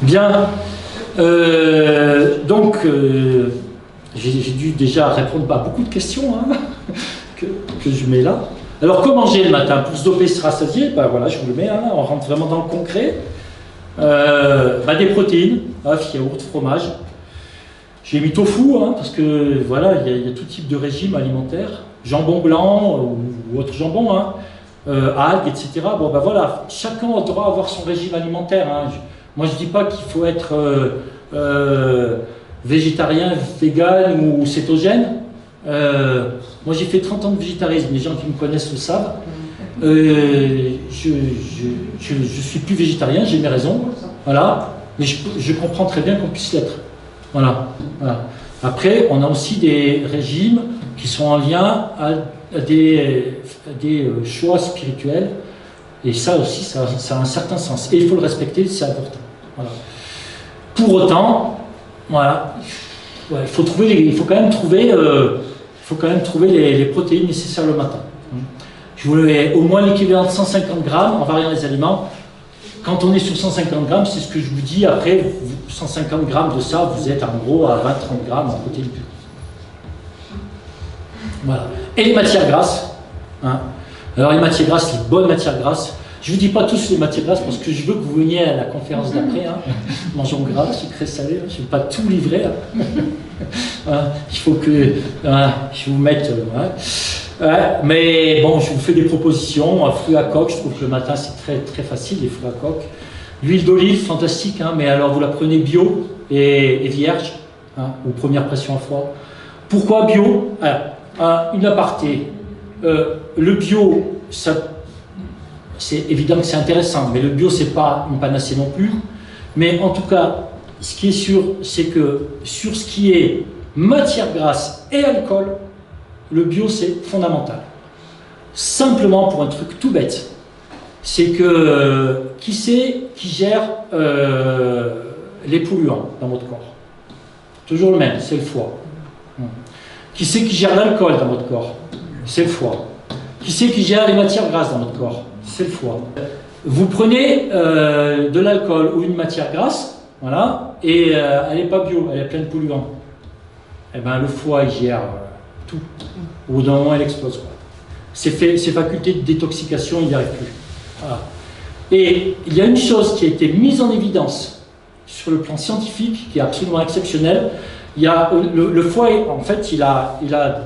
Bien. Donc, j'ai dû déjà répondre à beaucoup de questions hein, que je mets là. Alors, comment manger le matin pour se doper, se rassasier? Ben voilà, je vous le mets là, on rentre vraiment dans le concret. Des protéines, œufs, yaourt, fromage. J'ai mis tofu, hein, parce que voilà, il y a tout type de régime alimentaire. Jambon blanc ou autre jambon, hein, algues, etc. Bon, ben voilà, chacun doit avoir son régime alimentaire. Hein. Moi, je ne dis pas qu'il faut être végétarien, vegan ou cétogène. Moi, j'ai fait 30 ans de végétarisme, les gens qui me connaissent le savent. Je suis plus végétarien, j'ai mes raisons, voilà. Mais je comprends très bien qu'on puisse l'être. Voilà. Après, on a aussi des régimes qui sont en lien à des choix spirituels. Et ça aussi, ça a un certain sens. Et il faut le respecter, c'est important. Voilà. Pour autant, voilà, il faut quand même trouver les protéines nécessaires le matin. Je voulais au moins l'équivalent de 150 grammes en variant les aliments. Quand on est sur 150 grammes, c'est ce que je vous dis. Après, 150 grammes de ça, vous êtes en gros à 20-30 grammes en protéines pures. Voilà. Et les matières grasses. Hein. Alors les matières grasses, les bonnes matières grasses. Je ne vous dis pas tous les matières grasses parce que je veux que vous veniez à la conférence d'après. Hein. Mangeons gras, sucré, salé. Hein. Je ne vais pas tout livrer. Hein. Il faut que je vous mette... mais bon, je vous fais des propositions. Fruits à coque, je trouve que le matin c'est très, très facile, les fruits à coque. L'huile d'olive, fantastique, hein, mais alors vous la prenez bio et vierge, hein, ou première pression à froid. Pourquoi bio? Une aparté. Le bio, c'est évident que c'est intéressant, mais le bio, c'est pas une panacée non plus. Mais en tout cas, ce qui est sûr, c'est que sur ce qui est matière grasse et alcool, le bio, c'est fondamental. Simplement pour un truc tout bête. C'est que qui c'est qui gère les polluants dans votre corps? Toujours le même, c'est le foie. Qui c'est qui gère l'alcool dans votre corps? C'est le foie. Qui c'est qui gère les matières grasses dans votre corps? C'est le foie. Vous prenez de l'alcool ou une matière grasse, voilà, et elle n'est pas bio, elle est pleine de polluants. Eh bien, le foie, il gère tout. Au bout d'un moment, elle explose. Ses facultés de détoxication, il n'y arrive plus. Voilà. Et il y a une chose qui a été mise en évidence sur le plan scientifique, qui est absolument exceptionnelle. Il y a, le foie, en fait, il a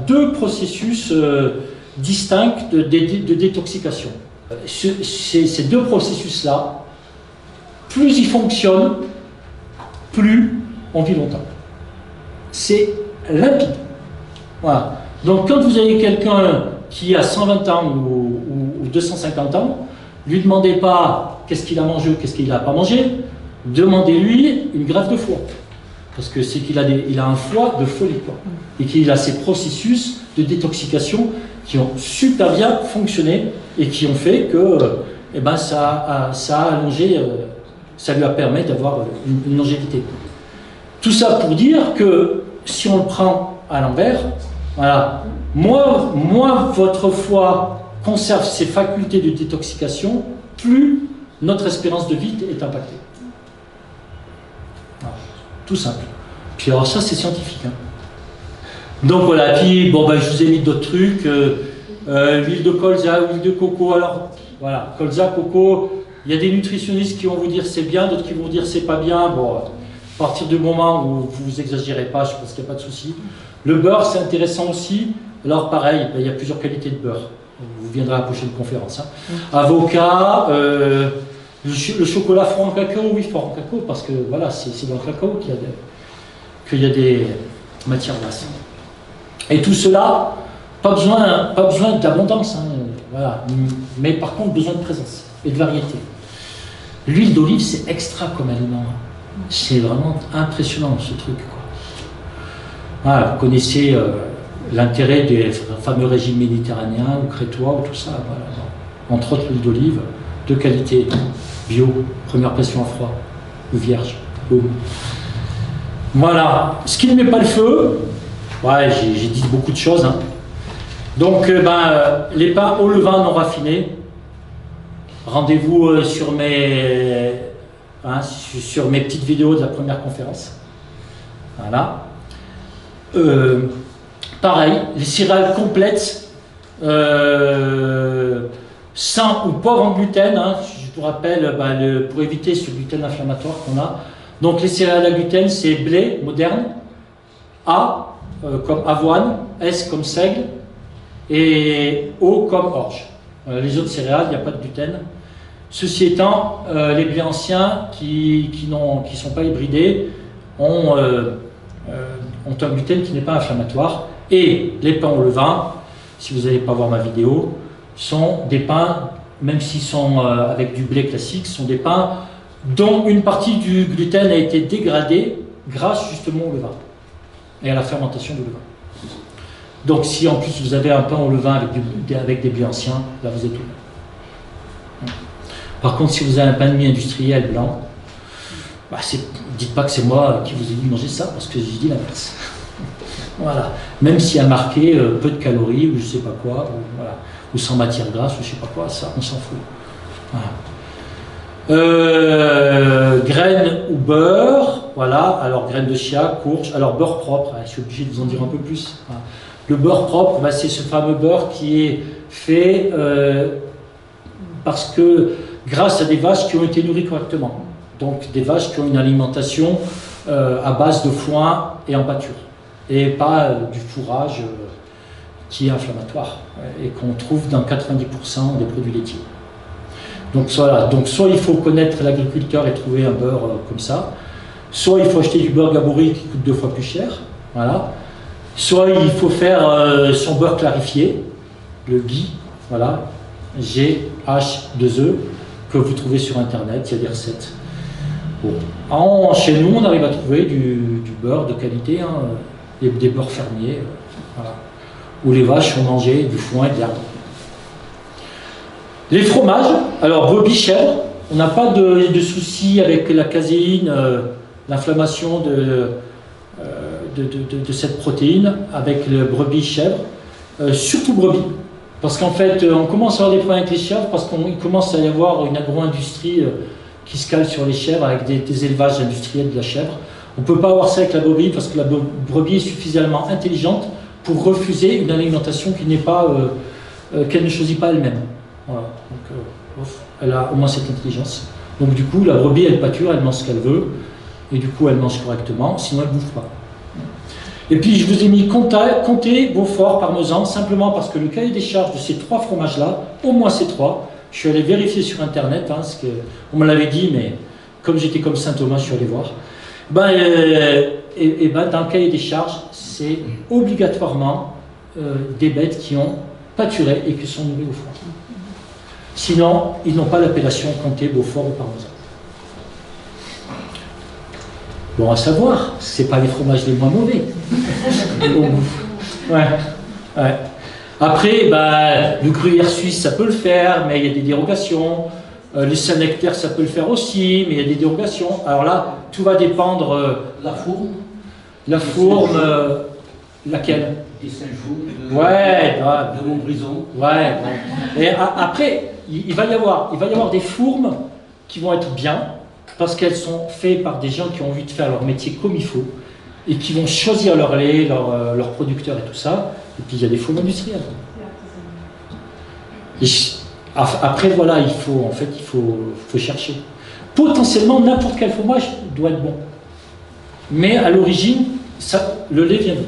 deux processus distincts de détoxication. Ces deux processus-là, plus ils fonctionnent, plus on vit longtemps. C'est limpide. Voilà. Donc quand vous avez quelqu'un qui a 120 ans ou 250 ans, lui demandez pas qu'est-ce qu'il a mangé ou qu'est-ce qu'il n'a pas mangé, demandez-lui une greffe de foie. Parce que c'est qu'il a, il a un foie de folie, quoi. Et qu'il a ces processus de détoxication qui ont super bien fonctionné et qui ont fait que ça a allongé, ça lui a permis d'avoir une longévité. Tout ça pour dire que si on le prend à l'envers, voilà, moins votre foie conserve ses facultés de détoxication, plus notre espérance de vie est impactée. Voilà, tout simple. Puis alors ça, c'est scientifique. Hein. Donc voilà, puis bon, je vous ai mis d'autres trucs. L'huile de colza, huile de coco. Alors voilà, colza, coco, il y a des nutritionnistes qui vont vous dire c'est bien, d'autres qui vont vous dire c'est pas bien. Bon, à partir du moment où vous exagérez pas, je pense qu'il n'y a pas de souci. Le beurre, c'est intéressant aussi. Alors pareil, il y a plusieurs qualités de beurre. Vous viendrez à la prochaine conférence. Hein. Avocat, le chocolat fort en cacao, oui, fort en cacao, parce que voilà, c'est dans le cacao qu'il y a des matières grasses. Et tout cela, pas besoin d'abondance, hein, voilà. Mais par contre, besoin de présence et de variété. L'huile d'olive, c'est extra comme aliment. C'est vraiment impressionnant, ce truc, quoi. Voilà, vous connaissez l'intérêt des fameux régimes méditerranéens ou crétois ou tout ça. Voilà. Entre autres, l'huile d'olive, de qualité, bio, première pression à froid, ou vierge. Boum. Voilà. Ce qui ne met pas le feu, ouais, j'ai dit beaucoup de choses. Hein. Donc, les pains au levain non raffinés. Rendez-vous sur mes hein, sur mes petites vidéos de la première conférence. Voilà. Pareil, les céréales complètes, sans ou pauvres en gluten, hein, je vous rappelle, pour éviter ce gluten inflammatoire qu'on a. Donc les céréales à gluten, c'est blé moderne, A comme avoine, S comme seigle, et O comme orge. Les autres céréales, il n'y a pas de gluten. Ceci étant, les blés anciens qui ne sont pas hybridés ont un gluten qui n'est pas inflammatoire. Et les pains au levain, si vous n'allez pas voir ma vidéo, sont des pains, même s'ils sont avec du blé classique, sont des pains dont une partie du gluten a été dégradée grâce justement au levain et à la fermentation du levain. Donc si en plus vous avez un pain au levain avec des blés anciens, là vous êtes tout bon. Par contre, si vous avez un pain de mie industriel blanc, dites pas que c'est moi qui vous ai dit de manger ça, parce que j'ai dit l'inverse. Voilà. Même s'il y a marqué peu de calories, ou je sais pas quoi, ou sans matière grasse, ou je sais pas quoi, ça, on s'en fout. Voilà. Graines ou beurre, voilà. Alors graines de chia, courge, alors beurre propre, je suis obligé de vous en dire un peu plus. Voilà. Le beurre propre, c'est ce fameux beurre qui est fait parce que grâce à des vaches qui ont été nourries correctement. Donc des vaches qui ont une alimentation à base de foin et en pâture. Et pas du fourrage qui est inflammatoire et qu'on trouve dans 90% des produits laitiers. Donc voilà, donc soit il faut connaître l'agriculteur et trouver un beurre comme ça, soit il faut acheter du beurre Gaboury qui coûte 2 fois plus cher, voilà. Soit il faut faire son beurre clarifié, le ghee, voilà, G-H-2-E, que vous trouvez sur internet, il y a des recettes. Bon. Chez nous, on arrive à trouver du beurre de qualité, hein, des beurres fermiers, voilà, où les vaches ont mangé du foin et de l'herbe. Les fromages, alors brebis chèvre, on n'a pas de souci avec la caséine, l'inflammation de cette protéine avec le brebis chèvre, surtout brebis. Parce qu'en fait, on commence à avoir des problèmes avec les chèvres parce qu'il commence à y avoir une agro-industrie qui se cale sur les chèvres avec des élevages industriels de la chèvre. On ne peut pas avoir ça avec la brebis parce que la brebis est suffisamment intelligente pour refuser une alimentation qui n'est pas, qu'elle ne choisit pas elle-même. Voilà. Donc, elle a au moins cette intelligence. Donc du coup, la brebis, elle pâture, elle mange ce qu'elle veut, et du coup, elle mange correctement, sinon elle ne bouffe pas. Et puis, je vous ai mis comté, Beaufort, parmesan, simplement parce que le cahier des charges de ces 3 fromages-là, au moins ces 3, je suis allé vérifier sur Internet, hein, parce qu'on me l'avait dit, mais comme j'étais comme Saint Thomas, je suis allé voir. Dans le cahier des charges, c'est obligatoirement des bêtes qui ont pâturé et qui sont nourries au foin. Sinon, ils n'ont pas l'appellation comté, Beaufort ou parmesan. Bon, à savoir, ce n'est pas les fromages les moins mauvais. Ouais. Après, le gruyère suisse, ça peut le faire, mais il y a des dérogations. Le Saint-Nectaire, ça peut le faire aussi, mais il y a des dérogations. Alors là, tout va dépendre. La fourme. La fourme, laquelle? Des Saint-Jour, de Montbrison. Ouais. Et après, il va y avoir des fourmes qui vont être bien, parce qu'elles sont faites par des gens qui ont envie de faire leur métier comme il faut, et qui vont choisir leur lait, leur producteur et tout ça. Et puis il y a des fourmes industrielles. Et après, voilà, il faut chercher. Potentiellement, n'importe quel fromage doit être bon. Mais à l'origine, le lait vient d'où?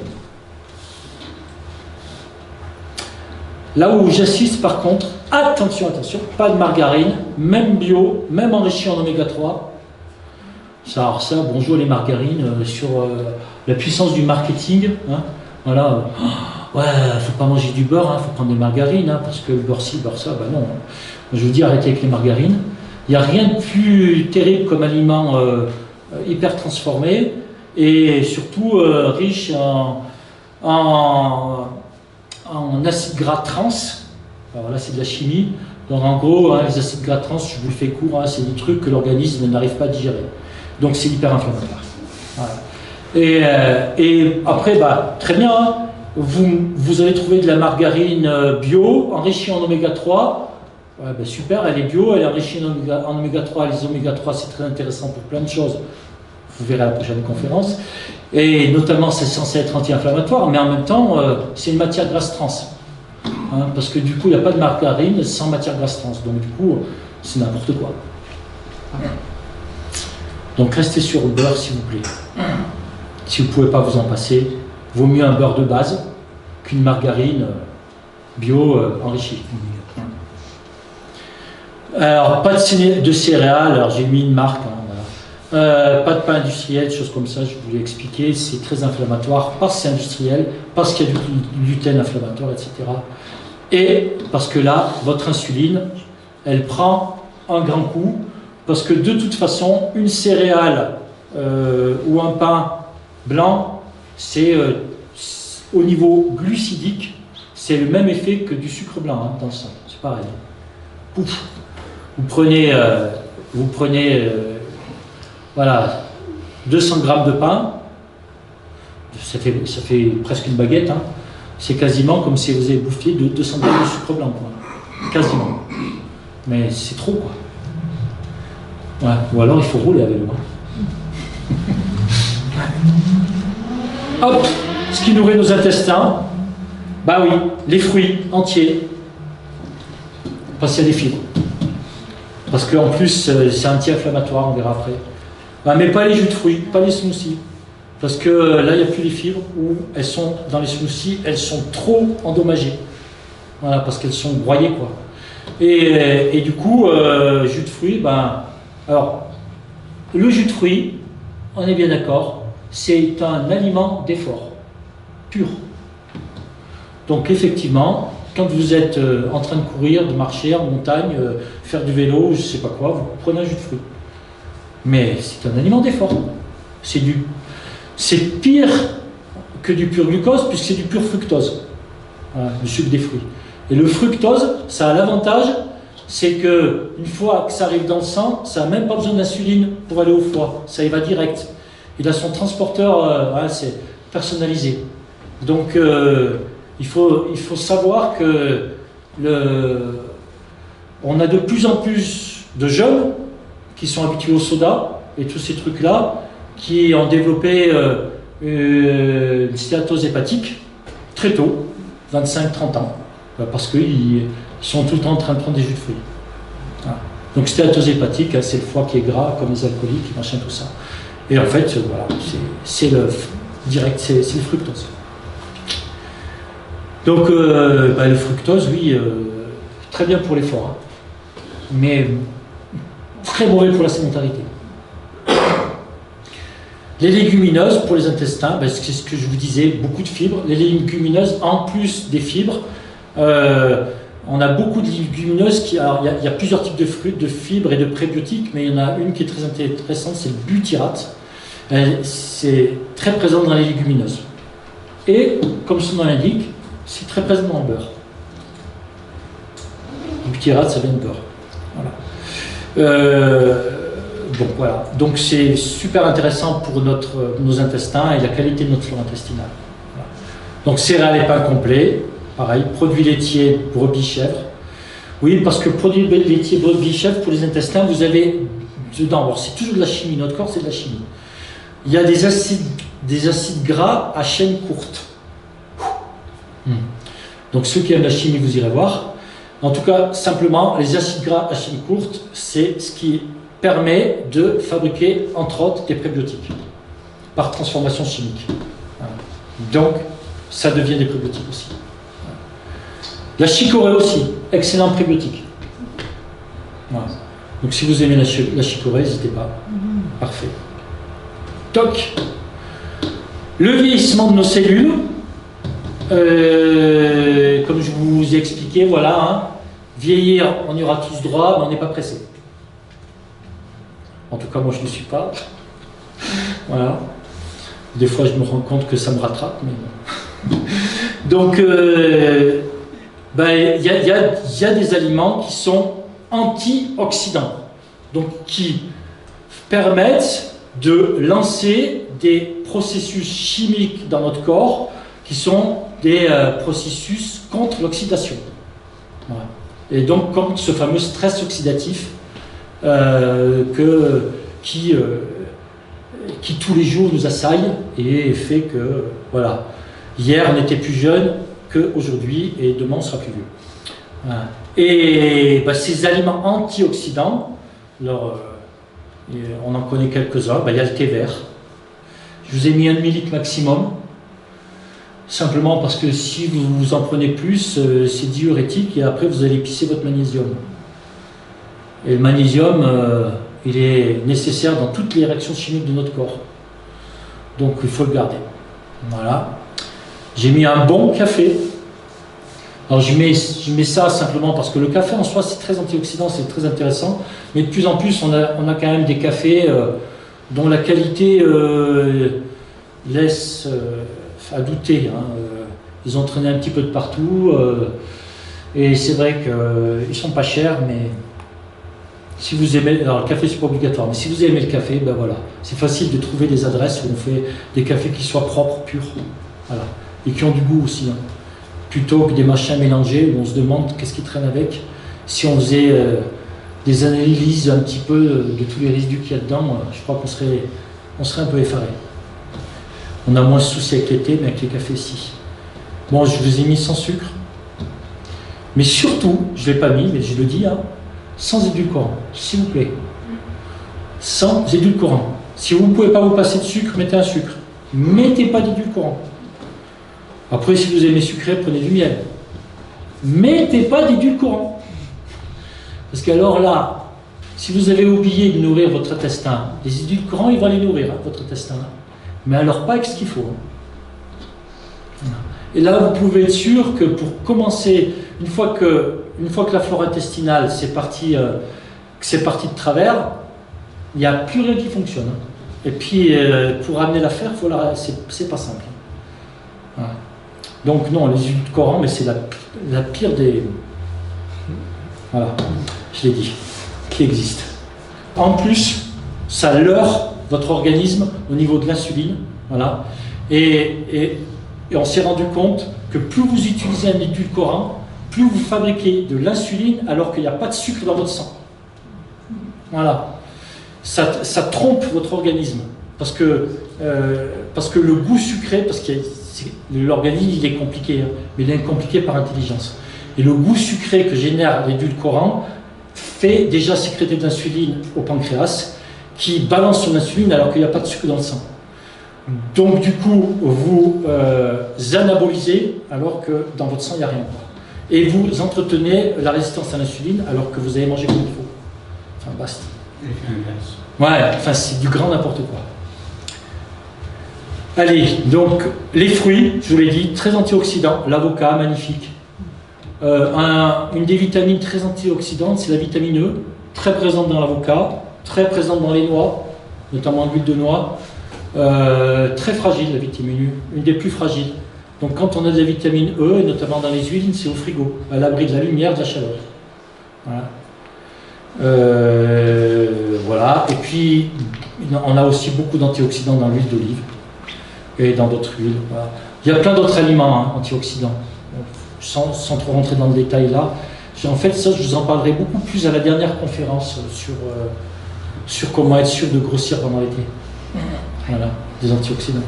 Là où j'insiste par contre, attention, pas de margarine, même bio, même enrichi en oméga 3. Alors ça, bonjour les margarines, sur la puissance du marketing. Hein, voilà, faut pas manger du beurre, faut prendre des margarines, parce que le beurre ci, beurre ça, non. Je vous dis, arrêtez avec les margarines. Il n'y a rien de plus terrible comme aliment hyper transformé et surtout riche en acides gras trans. Alors là, c'est de la chimie. Donc en gros, les acides gras trans, je vous le fais court, c'est des trucs que l'organisme n'arrive pas à digérer. Donc c'est hyper inflammatoire. Voilà. Et après, très bien, vous allez trouver de la margarine bio, enrichie en oméga 3, Ouais, ben super, elle est bio, elle est enrichie en oméga 3. Les oméga 3, c'est très intéressant pour plein de choses. Vous verrez à la prochaine conférence. Et notamment, c'est censé être anti-inflammatoire, mais en même temps, c'est une matière grasse trans. Hein, parce que du coup, il n'y a pas de margarine sans matière grasse trans. Donc du coup, c'est n'importe quoi. Donc restez sur le beurre, s'il vous plaît. Si vous ne pouvez pas vous en passer, vaut mieux un beurre de base qu'une margarine bio enrichie. Alors, pas de céréales, alors j'ai mis une marque, hein, voilà. Pas de pain industriel, choses comme ça, je vous l'ai expliqué, c'est très inflammatoire parce que c'est industriel, parce qu'il y a du gluten inflammatoire, etc. Et parce que là, votre insuline, elle prend un grand coup, parce que de toute façon, une céréale ou un pain blanc, c'est au niveau glucidique, c'est le même effet que du sucre blanc hein, dans le sang, c'est pareil. Pouf. Vous prenez voilà, 200 grammes de pain, ça fait presque une baguette, hein. C'est quasiment comme si vous avez bouffé 200 grammes de sucre blanc, quoi. Quasiment. Mais c'est trop, quoi. Ouais. Ou alors il faut rouler avec le Hop, ce qui nourrit nos intestins, bah oui, les fruits entiers, parce qu'il y a des fibres. Parce qu'en plus, c'est anti-inflammatoire, on verra après. Bah, mais pas les jus de fruits, pas les smoothies. Parce que là, il n'y a plus les fibres, ou elles sont, dans les smoothies, elles sont trop endommagées. Voilà, parce qu'elles sont broyées, quoi. Et du coup, jus de fruits, ben... Alors, le jus de fruits, on est bien d'accord, c'est un aliment d'effort, pur. Donc, effectivement, quand vous êtes en train de courir, de marcher en montagne, faire du vélo, je ne sais pas quoi, vous prenez un jus de fruits. Mais c'est un aliment d'effort. C'est pire que du pur glucose, puisque c'est du pur fructose, voilà, le sucre des fruits. Et le fructose, ça a l'avantage, c'est que une fois que ça arrive dans le sang, ça n'a même pas besoin d'insuline pour aller au foie, ça y va direct. Il a son transporteur, voilà, c'est personnalisé. Donc, il faut savoir que on a de plus en plus de jeunes qui sont habitués au soda et tous ces trucs-là, qui ont développé une stéatose hépatique très tôt, 25-30 ans, parce qu'ils sont tout le temps en train de prendre des jus de fruits. Voilà. Donc stéatose hépatique, hein, c'est le foie qui est gras, comme les alcooliques, machin, tout ça. Et en fait, voilà, c'est le direct, c'est le fructose. Donc, le fructose, oui, très bien pour l'effort, hein, mais très mauvais pour la sédentarité. Les légumineuses, pour les intestins, c'est ce que je vous disais, beaucoup de fibres. Les légumineuses, en plus des fibres, on a beaucoup de légumineuses qui... Alors, il y a plusieurs types de fruits, de fibres et de prébiotiques, mais il y en a une qui est très intéressante, c'est le butyrate. C'est très présent dans les légumineuses. Et, comme son nom l'indique, c'est très présent dans le beurre. Le butyrate, ça vient de beurre. Voilà. Donc voilà, donc c'est super intéressant pour nos intestins et la qualité de notre flore intestinale. Voilà. Donc céréales et pain complet, pareil, produits laitiers, brebis, chèvres. Oui, parce que produits laitiers, brebis, chèvres, pour les intestins, vous avez dedans, alors c'est toujours de la chimie, notre corps c'est de la chimie. Il y a des acides gras à chaîne courte. Donc ceux qui aiment la chimie, vous irez voir. En tout cas, simplement, les acides gras à chaîne courte, c'est ce qui permet de fabriquer, entre autres, des prébiotiques par transformation chimique. Voilà. Donc, ça devient des prébiotiques aussi. Voilà. La chicorée aussi, excellent prébiotique. Voilà. Donc, si vous aimez la chicorée, n'hésitez pas. Parfait. Toc. Le vieillissement de nos cellules, comme je vous ai expliqué, voilà, hein, vieillir, on y aura tous droit, mais on n'est pas pressé. En tout cas, moi, je ne suis pas. Voilà. Des fois, je me rends compte que ça me rattrape. Mais... Donc, il y a des aliments qui sont antioxydants, donc qui permettent de lancer des processus chimiques dans notre corps qui sont des processus contre l'oxydation. Voilà. Et donc, comme ce fameux stress oxydatif qui tous les jours nous assaille et fait que, voilà, hier on était plus jeune qu'aujourd'hui et demain on sera plus vieux. Voilà. Et ces aliments antioxydants, alors, on en connaît quelques-uns, il y a le thé vert. Je vous ai mis 1 millilitre maximum, simplement parce que si vous en prenez plus, c'est diurétique et après vous allez pisser votre magnésium. Et le magnésium, il est nécessaire dans toutes les réactions chimiques de notre corps. Donc il faut le garder. Voilà. J'ai mis un bon café. Alors je mets ça simplement parce que le café en soi c'est très antioxydant, c'est très intéressant. Mais de plus en plus on a quand même des cafés dont la qualité laisse à douter. Hein. Ils ont traîné un petit peu de partout. Et c'est vrai qu'ils sont pas chers, mais si vous aimez, alors le café c'est pas obligatoire, mais si vous aimez le café, ben voilà, c'est facile de trouver des adresses où on fait des cafés qui soient propres, purs, voilà, et qui ont du goût aussi, hein. Plutôt que des machins mélangés où on se demande qu'est-ce qui traîne avec. Si on faisait des analyses un petit peu de tous les résidus qu'il y a dedans, je crois qu'on serait un peu effaré. On a moins de soucis avec les thés, mais avec les cafés si. Bon, je vous ai mis sans sucre, mais surtout, je ne l'ai pas mis, mais je le dis, hein, sans édulcorant, s'il vous plaît. Sans édulcorant. Si vous ne pouvez pas vous passer de sucre, mettez un sucre. Mettez pas d'édulcorant. Après, si vous aimez sucré, prenez du miel. Mettez pas d'édulcorant. Parce qu'alors là, si vous avez oublié de nourrir votre intestin, les édulcorants, ils vont les nourrir, hein, votre intestin. Mais alors pas avec ce qu'il faut. Hein. Et là, vous pouvez être sûr que pour commencer, une fois que la flore intestinale c'est parti de travers, il n'y a plus rien qui fonctionne. Et puis pour amener l'affaire, c'est pas simple. Voilà. Donc non, les édulcorants, mais c'est la pire des... Voilà, je l'ai dit, qui existe. En plus, ça leurre votre organisme au niveau de l'insuline. Voilà. Et on s'est rendu compte que plus vous utilisez un édulcorant, plus vous fabriquez de l'insuline alors qu'il n'y a pas de sucre dans votre sang. Voilà. Ça trompe votre organisme. Parce que le goût sucré, parce que l'organisme il est compliqué, hein, mais il est compliqué par intelligence. Et le goût sucré que génère l'édulcorant fait déjà sécréter de l'insuline au pancréas, qui balance son insuline alors qu'il n'y a pas de sucre dans le sang. Donc du coup, vous anabolisez alors que dans votre sang il n'y a rien. Et vous entretenez la résistance à l'insuline alors que vous avez mangé comme il faut. Enfin, basta. Ouais, enfin c'est du grand n'importe quoi. Allez, donc les fruits, je vous l'ai dit, très antioxydants. L'avocat, magnifique. Une des vitamines très antioxydantes, c'est la vitamine E, très présente dans l'avocat, très présente dans les noix, notamment l'huile de noix. Très fragile la vitamine E, une des plus fragiles. Donc quand on a de la vitamine E, et notamment dans les huiles, c'est au frigo, à l'abri de la lumière, de la chaleur. Voilà. Voilà. Et puis on a aussi beaucoup d'antioxydants dans l'huile d'olive et dans d'autres huiles. Voilà. Il y a plein d'autres aliments hein, antioxydants. Sans trop rentrer dans le détail là. En fait, ça, je vous en parlerai beaucoup plus à la dernière conférence sur comment être sûr de grossir pendant l'été. Voilà, des antioxydants.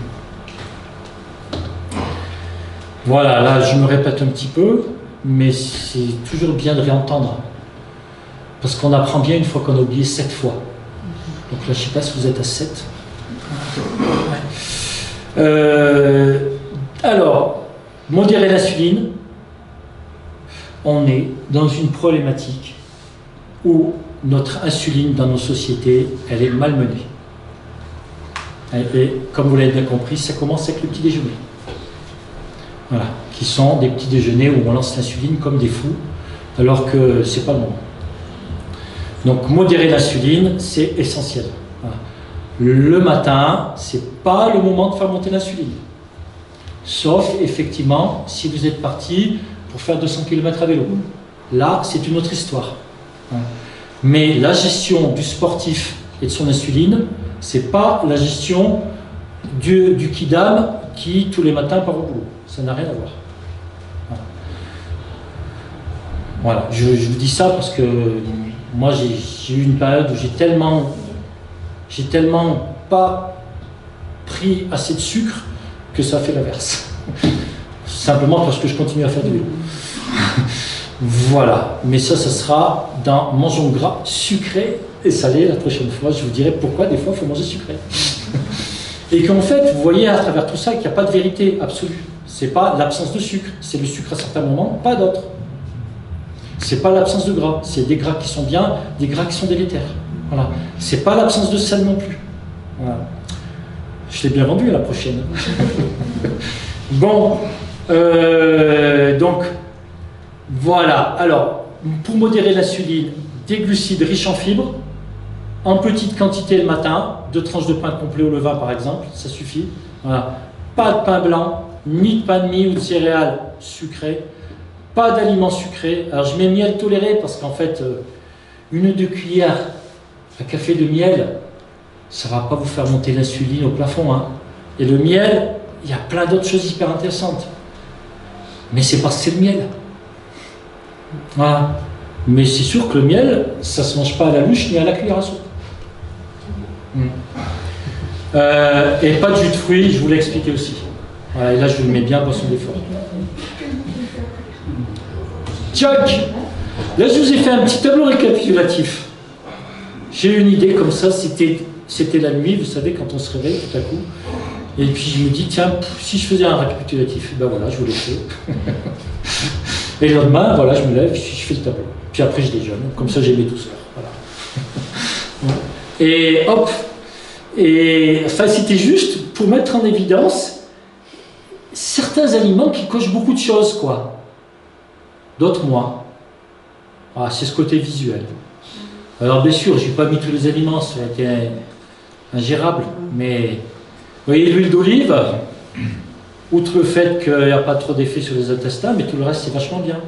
Voilà, là, je me répète un petit peu, mais c'est toujours bien de réentendre. Parce qu'on apprend bien une fois qu'on a oublié 7 fois. Donc là, je ne sais pas si vous êtes à 7. Alors, modérer l'insuline. On est dans une problématique où notre insuline dans nos sociétés, elle est malmenée. Et comme vous l'avez bien compris, ça commence avec le petit déjeuner. Voilà, qui sont des petits déjeuners où on lance l'insuline comme des fous, alors que c'est pas le moment. Donc modérer l'insuline, c'est essentiel. Voilà. Le matin, c'est pas le moment de faire monter l'insuline. Sauf effectivement si vous êtes parti pour faire 200 km à vélo. Là, c'est une autre histoire. Mais la gestion du sportif et de son insuline, c'est pas la gestion du kidam qui, tous les matins, part au boulot. Ça n'a rien à voir. Voilà, je vous dis ça parce que moi j'ai eu une période où j'ai tellement pas pris assez de sucre que ça a fait l'inverse. Simplement parce que je continue à faire du vélo. Voilà, mais ça sera dans Mangeons gras, sucré et salé. La prochaine fois, je vous dirai pourquoi des fois il faut manger sucré. Et qu'en fait, vous voyez à travers tout ça qu'il n'y a pas de vérité absolue. C'est pas l'absence de sucre, c'est le sucre à certains moments, pas d'autres. C'est pas l'absence de gras, c'est des gras qui sont bien, des gras qui sont délétères. Voilà. C'est pas l'absence de sel non plus. Voilà. Je l'ai bien vendu à la prochaine. Bon, donc voilà. Alors, pour modérer l'insuline, des glucides riches en fibres, en petite quantité le matin, 2 tranches de pain complet au levain par exemple, ça suffit. Voilà. Pas de pain blanc, ni de pain de mie ou de céréales sucrées, pas d'aliments sucrés. Alors je mets miel toléré parce qu'en fait, 1 ou 2 cuillères à café de miel, ça ne va pas vous faire monter l'insuline au plafond. Hein. Et le miel, il y a plein d'autres choses hyper intéressantes. Mais c'est parce que c'est le miel. Voilà. Mais c'est sûr que le miel, ça ne se mange pas à la louche ni à la cuillère à soupe. Et pas de jus de fruits, je vous l'ai expliqué aussi. Voilà, et là, je vous le mets bien, boisson d'effort. Tchac! Là, je vous ai fait un petit tableau récapitulatif. J'ai eu une idée comme ça, c'était la nuit, vous savez, quand on se réveille tout à coup. Et puis je me dis, tiens, si je faisais un récapitulatif, ben voilà, je vous l'ai fait. Et le lendemain, voilà, je me lève, je fais le tableau. Puis après, je déjeune, comme ça, j'ai mes douceurs. Voilà. Et hop! Et enfin, c'était juste pour mettre en évidence certains aliments qui cochent beaucoup de choses, quoi. D'autres moins. Ah, c'est ce côté visuel. Alors bien sûr, je n'ai pas mis tous les aliments, ça a été ingérable, mais vous voyez l'huile d'olive, outre le fait qu'il n'y a pas trop d'effet sur les intestins, mais tout le reste c'est vachement bien.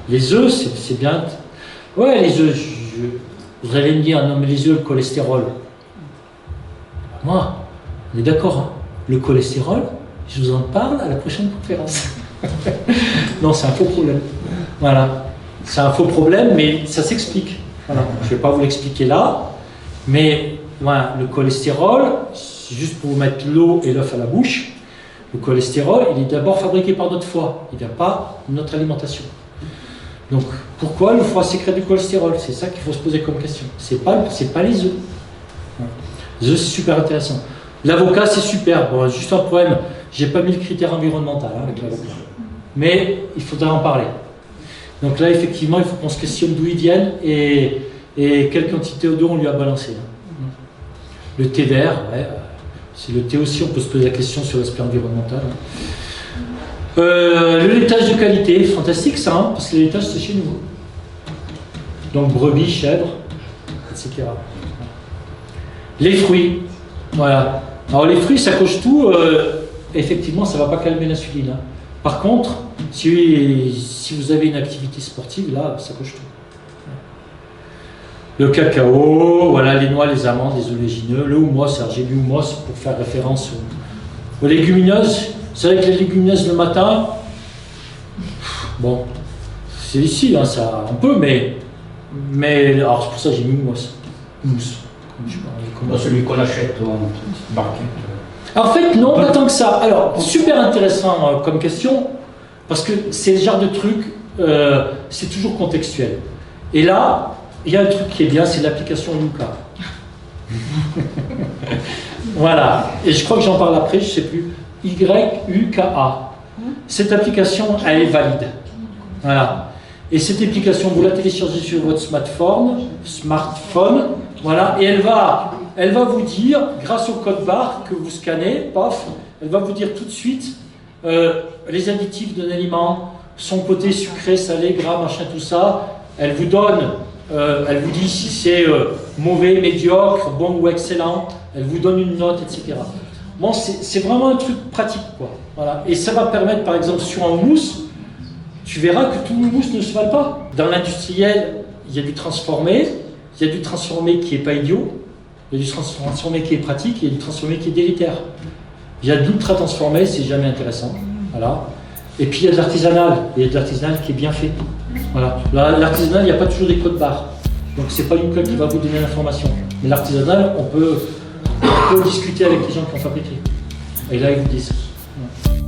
Les œufs, c'est bien. Ouais, les œufs, vous allez me dire, non mais les œufs, le cholestérol. Moi, on est d'accord, hein. Le cholestérol, je vous en parle à la prochaine conférence. Non, c'est un faux problème. Voilà. C'est un faux problème, mais ça s'explique. Voilà. Je ne vais pas vous l'expliquer là, mais voilà, le cholestérol, juste pour vous mettre l'eau et l'œuf à la bouche, le cholestérol, il est d'abord fabriqué par notre foie, il ne vient pas de notre alimentation. Donc, pourquoi le foie sécrète du cholestérol? C'est ça qu'il faut se poser comme question. C'est pas les œufs. Les œufs, c'est super intéressant. L'avocat, c'est super. Bon, juste un problème, j'ai pas mis le critère environnemental avec l'avocat. Mais il faudra en parler. Donc là, effectivement, il faut qu'on se questionne d'où ils viennent et quelle quantité d'eau on lui a balancé. Le thé vert, ouais, c'est le thé aussi, on peut se poser la question sur l'aspect environnemental. Le laitage de qualité, fantastique ça, hein, parce que le laitage c'est chez nous. Donc brebis, chèvre, etc. Les fruits, voilà. Alors les fruits, ça coche tout. Effectivement, ça ne va pas calmer l'insuline. Hein. Par contre, si vous avez une activité sportive, là, ça coche tout. Le cacao, voilà, les noix, les amandes, les oléagineux, le houmous. Alors j'ai mis houmous pour faire référence aux légumineuses. C'est vrai que les légumineuses le matin, bon, c'est ici, hein, ça, un peu, mais alors c'est pour ça que j'ai mis houmous. Celui qu'on achète en barquette. En fait, non, pas tant que ça. Alors, super intéressant comme question, parce que c'est le genre de truc, c'est toujours contextuel. Et là, il y a un truc qui est bien, c'est l'application Yuka. Voilà. Et je crois que j'en parle après, je ne sais plus. Y-U-K-A. Cette application, elle est valide. Voilà. Et cette application, vous la téléchargez sur votre smartphone, voilà, et elle va vous dire, grâce au code barre que vous scannez, paf, elle va vous dire tout de suite les additifs d'un aliment, son côté sucré, salé, gras, machin, tout ça. Elle vous donne, elle vous dit si c'est mauvais, médiocre, bon ou excellent. Elle vous donne une note, etc. Bon, c'est vraiment un truc pratique, quoi. Voilà. Et ça va permettre, par exemple, sur un mousse, tu verras que tout le mousse ne se vale pas. Dans l'industriel, il y a du transformé, il y a du transformé qui n'est pas idiot, il y a du transformé qui est pratique, il y a du transformé qui est délétère. Il y a de l'ultra transformé, c'est jamais intéressant. Voilà. Et puis il y a de l'artisanal, il y a de l'artisanal qui est bien fait. Voilà. L'artisanal, il n'y a pas toujours des codes barres. Donc c'est pas Youcom qui va vous donner l'information. Mais l'artisanal, on peut discuter avec les gens qui ont fabriqué. Et là, ils vous disent. Voilà.